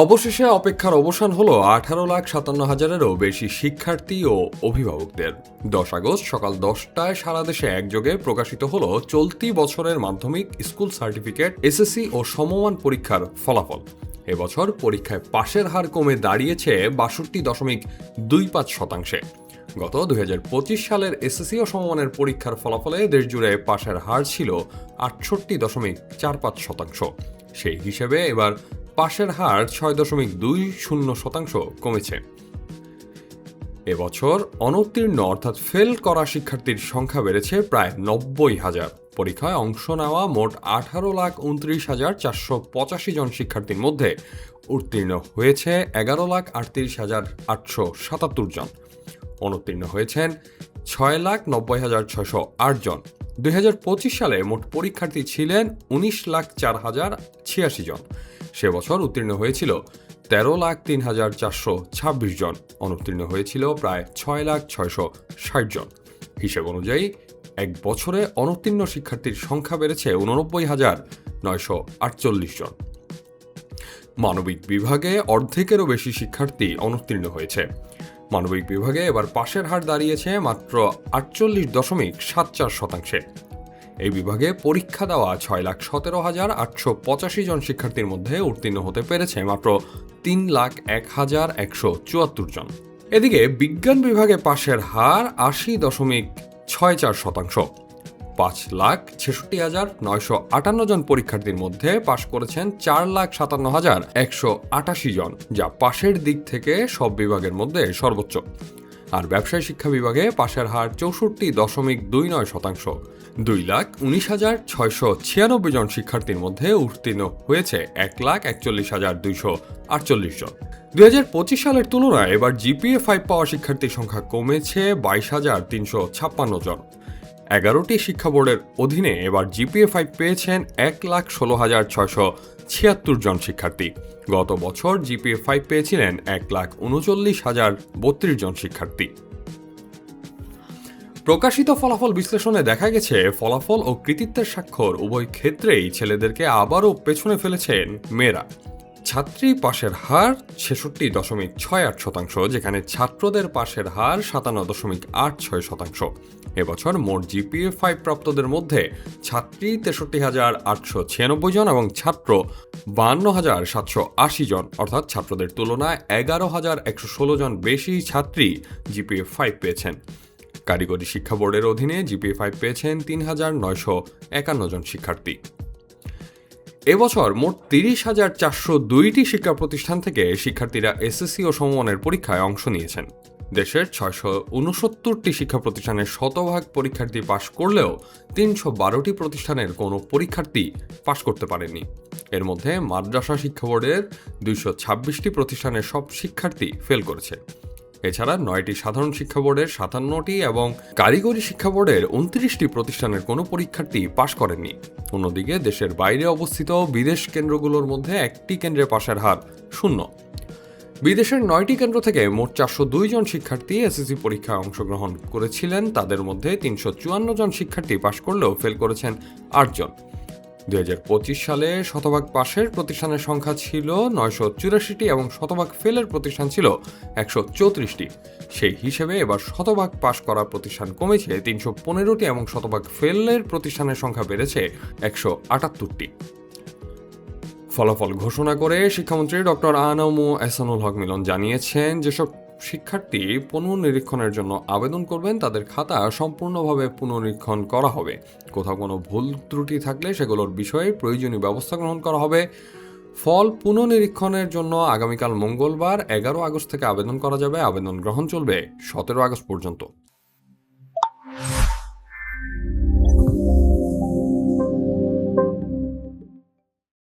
অবশেষে অপেক্ষার অবসান হলো 18,57,000-এরও বেশি শিক্ষার্থী ও অভিভাবকদের। 10 আগস্ট সকাল 10টায় সারা দেশে একযোগে প্রকাশিত হলো চলতি বছরের মাধ্যমিক স্কুল সার্টিফিকেট, এসএসসি ও সমমান পরীক্ষার ফলাফল। এবছর পরীক্ষায় পাশের হার কমে দাঁড়িয়েছে 62.25%। গত 2025 সালের এসএসসি ও সমমানের পরীক্ষার ফলাফলে দেশজুড়ে পাশের হার ছিল 68.45%। সেই হিসেবে এবার পাশের হার 6.20% কমেছে। এবছর অনুত্তীর্ণ অর্থাৎ ফেল করা শিক্ষার্থীর সংখ্যা বেড়েছে প্রায় 90,000। পরীক্ষায় অংশ নেওয়া মোট 18,29,485 জন শিক্ষার্থীর মধ্যে উত্তীর্ণ হয়েছে 11,38,877 জন। অনুত্তীর্ণ হয়েছেন 6,90,608 জন। 2025 সালে মোট পরীক্ষার্থী ছিলেন 19,04,086 জন। সে বছর উত্তীর্ণ হয়েছিল 13,03,426 জন। অনুত্তীর্ণ হয়েছিল প্রায় 6,06,60 জন। হিসেব অনুযায়ী এক বছরে অনুত্তীর্ণ শিক্ষার্থীর সংখ্যা বেড়েছে 89,948 জন। মানবিক বিভাগে অর্ধেকেরও বেশি শিক্ষার্থী অনুত্তীর্ণ হয়েছে। মানবিক বিভাগে এবার পাশের হার দাঁড়িয়েছে মাত্র 48.74%। এই বিভাগে পরীক্ষা দেওয়া 6,17,885 জন শিক্ষার্থীর মধ্যে উত্তীর্ণ হতে পেরেছে মাত্র 3,01,174 জন। এদিকে বিজ্ঞান বিভাগে পাশের হার 80.64%। 5,66,958 জন পরীক্ষার্থীর মধ্যে পাশ করেছেন 4,57,188 জন, যা পাশের দিক থেকে সব বিভাগের মধ্যে সর্বোচ্চ। আর ব্যবসায় শিক্ষা বিভাগে পাশের হার 64.29%। 2,19,696 জন শিক্ষার্থীর মধ্যে উত্তীর্ণ হয়েছে 1,41,248 জন। 2025 সালের তুলনায় এবার জিপিএ 5 পাওয়া শিক্ষার্থীর সংখ্যা কমেছে 22,356 জন। 11টি শিক্ষা বোর্ডের অধীনে এবার জিপিএ 5 পেয়েছেন 1,16,676 জন শিক্ষার্থী। গত বছর জিপিএ 5 পেয়েছিলেন 1,39,032 জন শিক্ষার্থী। প্রকাশিত ফলাফল বিশ্লেষণে দেখা গেছে, ফলাফল ও কৃতিত্বের স্বাক্ষর উভয় ক্ষেত্রেই ছেলেদেরকে আবারও পেছনে ফেলেছেন মেয়েরা। ছাত্রী পাশের হার 66.68%, যেখানে ছাত্রদের পাশের হার 57.86%। এবছর মোট জিপিএ 5 প্রাপ্তদের মধ্যে ছাত্রী 63,896 জন এবং ছাত্র 52,780 জন, অর্থাৎ ছাত্রদের তুলনায় 11,116 জন বেশি ছাত্রী জিপিএ 5 পেয়েছেন। কারিগরি শিক্ষা বোর্ডের অধীনে জিপিএ 5 পেয়েছেন 3,951 জন শিক্ষার্থী। এবছর মোট 30,402টি শিক্ষা প্রতিষ্ঠান থেকে শিক্ষার্থীরা এসএসসি ও সমমানের পরীক্ষায় অংশ নিয়েছেন। দেশের 669টি শিক্ষা প্রতিষ্ঠানের শতভাগ পরীক্ষার্থী পাশ করলেও 312টি প্রতিষ্ঠানের কোনো পরীক্ষার্থী পাশ করতে পারেনি। এর মধ্যে মাদ্রাসা শিক্ষা বোর্ডের 226টি প্রতিষ্ঠানের সব শিক্ষার্থী ফেল করেছে। এছাড়া 9টি সাধারণ শিক্ষা বোর্ডের 57টি এবং কারিগরি শিক্ষা বোর্ডের 29টি প্রতিষ্ঠানের কোনো পরীক্ষার্থী পাশ করেননি। অন্যদিকে দেশের বাইরে অবস্থিত বিদেশ কেন্দ্রগুলোর মধ্যে একটি কেন্দ্রে পাশের হার 0। বিদেশের 9টি কেন্দ্র থেকে মোট 402 জন শিক্ষার্থী এসএসসি পরীক্ষায় অংশগ্রহণ করেছিলেন। তাদের মধ্যে 354 জন শিক্ষার্থী পাশ করলেও ফেল করেছেন 8 জন। 2025 সালে শতভাগ পাশের প্রতিষ্ঠানের সংখ্যা ছিল 984টি এবং শতভাগ ফেলের প্রতিষ্ঠান ছিল 134টি। সেই হিসেবে এবার শতভাগ পাশ করা প্রতিষ্ঠান কমেছে 315টি এবং শতভাগ ফেলের প্রতিষ্ঠানের সংখ্যা বেড়েছে 178টি। ফলাফল ঘোষণা করে শিক্ষামন্ত্রী ডক্টর আ.ন.ম এহসানুল হক মিলন জানিয়েছেন, যেসব শিক্ষার্থী পুনর্নিরীক্ষণের জন্য আবেদন করবেন তাদের খাতা সম্পূর্ণভাবে পুনর্নিরীক্ষণ করা হবে। কোথাও কোনো ভুল ত্রুটি থাকলে সেগুলোর বিষয়ে প্রয়োজনীয় ব্যবস্থা গ্রহণ করা হবে। ফল পুনর্নিরীক্ষণের জন্য আগামীকাল মঙ্গলবার 11 আগস্ট থেকে আবেদন করা যাবে। আবেদন গ্রহণ চলবে 17 আগস্ট পর্যন্ত।